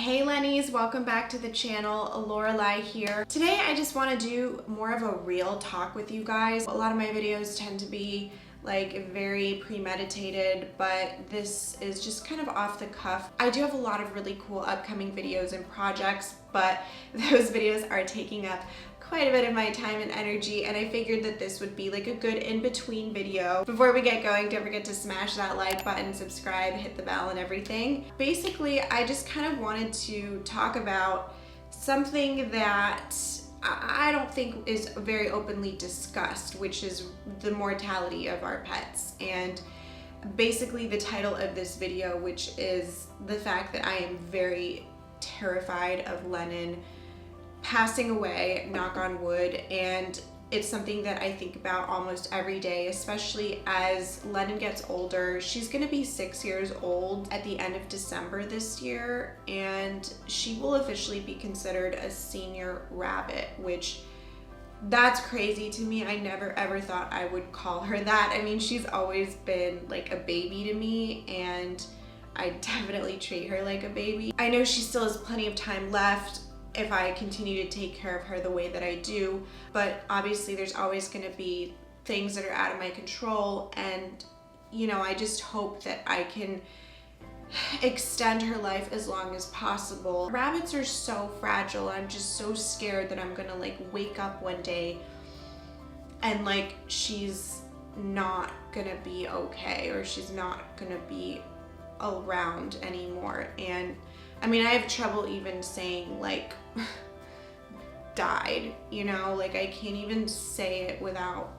Hey Lennies, welcome back to the channel. Lorelai here. Today I just want to do more of a real talk with you guys. A lot of my videos tend to be like very premeditated, but this is just kind of off the cuff. I do have a lot of really cool upcoming videos and projects, but those videos are taking up quite a bit of my time and energy, and I figured that this would be like a good in-between video. Before we get going, don't forget to smash that like button, subscribe, hit the bell and everything. Basically, I just kind of wanted to talk about something that I don't think is very openly discussed, which is the mortality of our pets. And basically the title of this video, which is the fact that I am very terrified of Lennon passing away, knock on wood, and it's something that I think about almost every day, especially as Lennon gets older. She's gonna be 6 years old at the end of December this year, and she will officially be considered a senior rabbit, which that's crazy to me. I never ever thought I would call her that. I mean, she's always been like a baby to me, and I definitely treat her like a baby. I know she still has plenty of time left if I continue to take care of her the way that I do, but obviously there's always going to be things that are out of my control, and you know, I just hope that I can extend her life as long as possible. Rabbits are so fragile. I'm just so scared that I'm gonna like wake up one day and like she's not gonna be okay, or she's not gonna be around anymore. And I mean, I have trouble even saying like died, you know, like I can't even say it without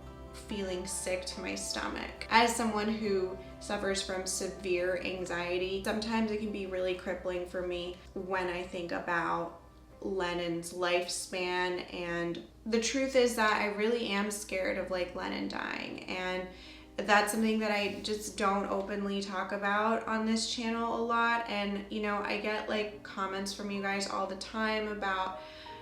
feeling sick to my stomach. As someone who suffers from severe anxiety, sometimes it can be really crippling for me when I think about Lennon's lifespan. And the truth is that I really am scared of like Lennon dying, and that's something that I just don't openly talk about on this channel a lot. And you know, I get like comments from you guys all the time about,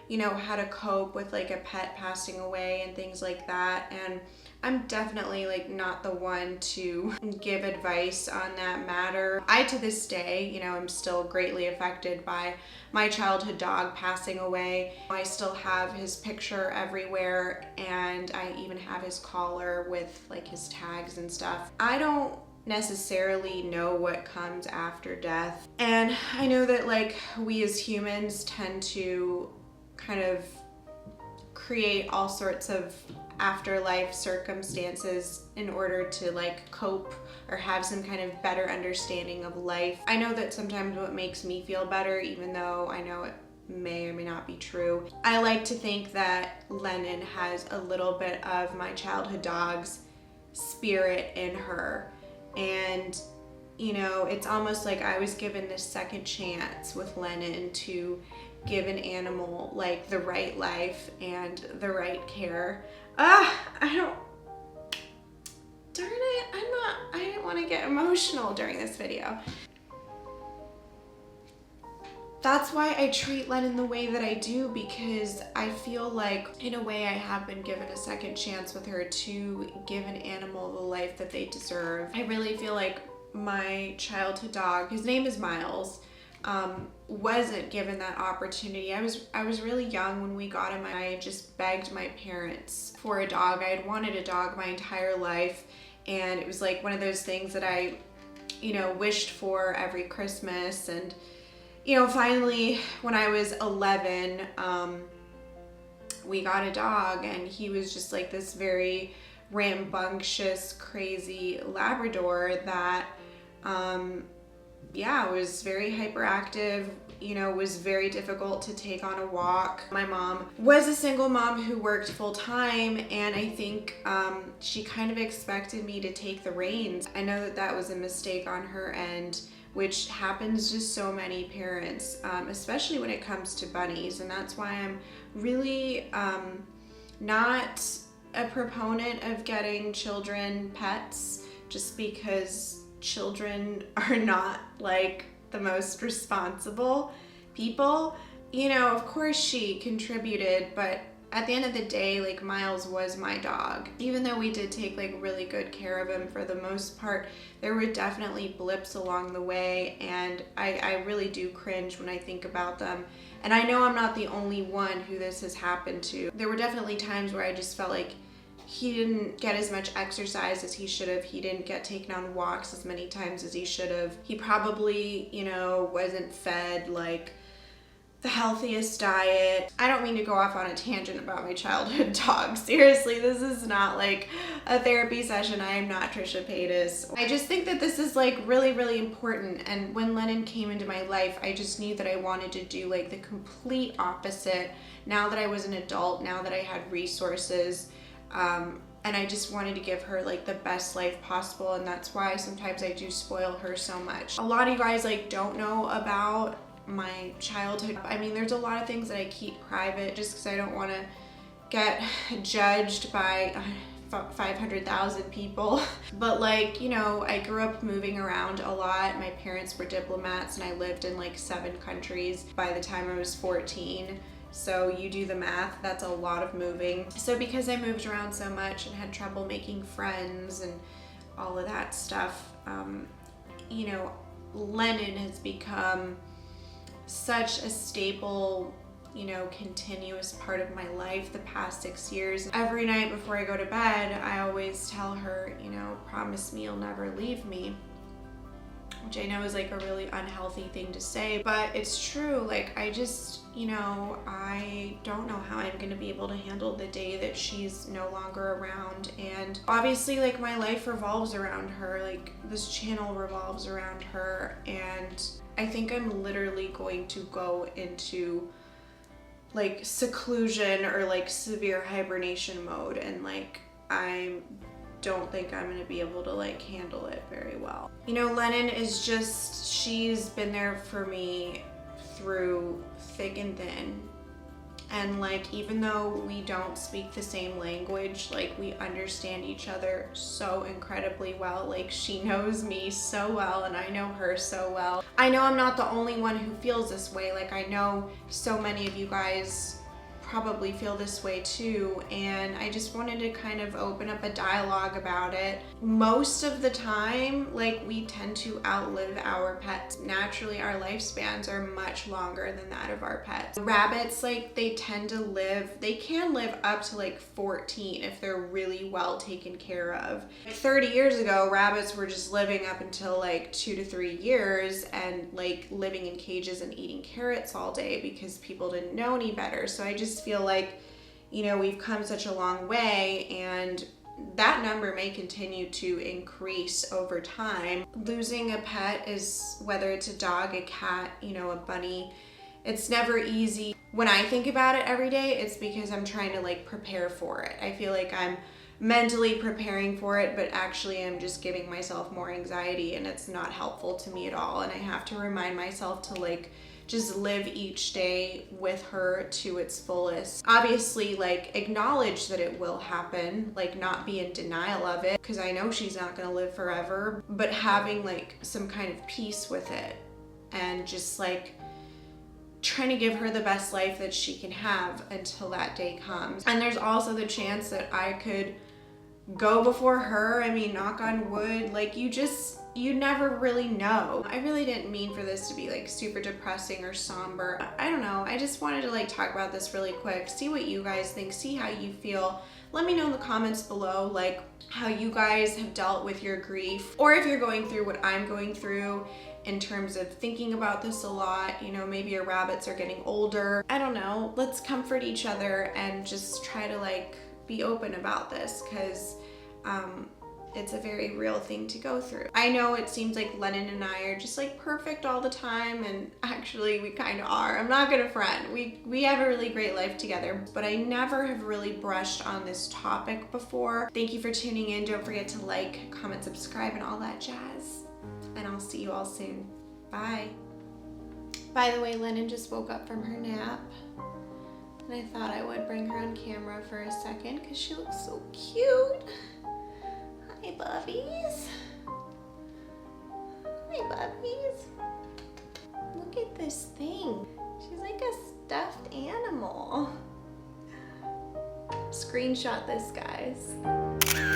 you know, how to cope with like a pet passing away and things like that, and I'm definitely like not the one to give advice on that matter. I, to this day, you know, I'm still greatly affected by my childhood dog passing away. I still have his picture everywhere, and I even have his collar with like his tags and stuff. I don't necessarily know what comes after death, and I know that like we as humans tend to kind of create all sorts of afterlife circumstances in order to like cope or have some kind of better understanding of life. I know that sometimes what makes me feel better, even though I know it may or may not be true, I like to think that Lennon has a little bit of my childhood dog's spirit in her. And you know, it's almost like I was given this second chance with Lennon to give an animal like the right life and the right care. Darn it, I didn't want to get emotional during this video. That's why I treat Lennon the way that I do, because I feel like in a way I have been given a second chance with her to give an animal the life that they deserve. I really feel like my childhood dog, his name is Miles, wasn't given that opportunity. I was really young when we got him. I just begged my parents for a dog. I had wanted a dog my entire life, and it was like one of those things that I, you know, wished for every Christmas. And you know, finally when I was 11, we got a dog, and he was just like this very rambunctious, crazy Labrador that yeah, was very hyperactive, you know, was very difficult to take on a walk. My mom was a single mom who worked full time, and I think she kind of expected me to take the reins. I know that that was a mistake on her end, which happens to so many parents, especially when it comes to bunnies. And that's why I'm really not a proponent of getting children pets, just because children are not like the most responsible people. You know, of course she contributed, but at the end of the day, like Miles was my dog. Even though we did take like really good care of him for the most part, there were definitely blips along the way, and I really do cringe when I think about them. And I know I'm not the only one who this has happened to. There were definitely times where I just felt like he didn't get as much exercise as he should have. He didn't get taken on walks as many times as he should have. He probably, you know, wasn't fed like the healthiest diet. I don't mean to go off on a tangent about my childhood dog. Seriously, this is not like a therapy session. I am not Trisha Paytas. I just think that this is like really, really important. And when Lennon came into my life, I just knew that I wanted to do like the complete opposite. Now that I was an adult, now that I had resources, and I just wanted to give her like the best life possible. And that's why sometimes I do spoil her so much. A lot of you guys like don't know about my childhood. I mean, there's a lot of things that I keep private just because I don't want to get judged by 500,000 people. But like, you know, I grew up moving around a lot. My parents were diplomats and I lived in like 7 countries by the time I was 14. So you do the math, that's a lot of moving. So because I moved around so much and had trouble making friends and all of that stuff, you know, Lennon has become such a staple, you know, continuous part of my life the past 6 years. Every night before I go to bed, I always tell her, you know, promise me you'll never leave me. Which I know is like a really unhealthy thing to say, but it's true. Like, I just, you know, I don't know how I'm gonna be able to handle the day that she's no longer around. And obviously, like, my life revolves around her. Like, this channel revolves around her. And I think I'm literally going to go into like seclusion or like severe hibernation mode. And like, I don't think I'm gonna be able to like handle it very well. You know, Lennon is just, she's been there for me through thick and thin. And like, even though we don't speak the same language, like we understand each other so incredibly well. Like, she knows me so well and I know her so well. I know I'm not the only one who feels this way. Like, I know so many of you guys probably feel this way too, and I just wanted to kind of open up a dialogue about it. Most of the time, like, we tend to outlive our pets. Naturally, our lifespans are much longer than that of our pets. Rabbits, like, they tend to live, they can live up to like 14 if they're really well taken care of. 30 years ago, rabbits were just living up until like 2 to 3 years and like living in cages and eating carrots all day because people didn't know any better. So I just feel like, you know, we've come such a long way, and that number may continue to increase over time. Losing a pet is, whether it's a dog, a cat, you know, a bunny, it's never easy. When I think about it every day, it's because I'm trying to like prepare for it. I feel like I'm mentally preparing for it, but actually I'm just giving myself more anxiety, and it's not helpful to me at all. And I have to remind myself to like just live each day with her to its fullest. Obviously, like, acknowledge that it will happen, like not be in denial of it, because I know she's not gonna live forever, but having like some kind of peace with it and just like trying to give her the best life that she can have until that day comes. And there's also the chance that I could go before her. I mean, knock on wood, like, you never really know. I really didn't mean for this to be like super depressing or somber. I don't know. I just wanted to like talk about this really quick, see what you guys think, see how you feel. Let me know in the comments below, like, how you guys have dealt with your grief, or if you're going through what I'm going through in terms of thinking about this a lot. You know, maybe your rabbits are getting older. I don't know. Let's comfort each other and just try to like be open about this, because it's a very real thing to go through. I know it seems like Lennon and I are just like perfect all the time, and actually we kind of are. I'm not gonna front. We have a really great life together, but I never have really brushed on this topic before. Thank you for tuning in. Don't forget to like, comment, subscribe, and all that jazz. And I'll see you all soon. Bye. By the way, Lennon just woke up from her nap, and I thought I would bring her on camera for a second because she looks so cute. Hi, bubbies. Hi, bubbies. Look at this thing. She's like a stuffed animal. screenshot this, guys.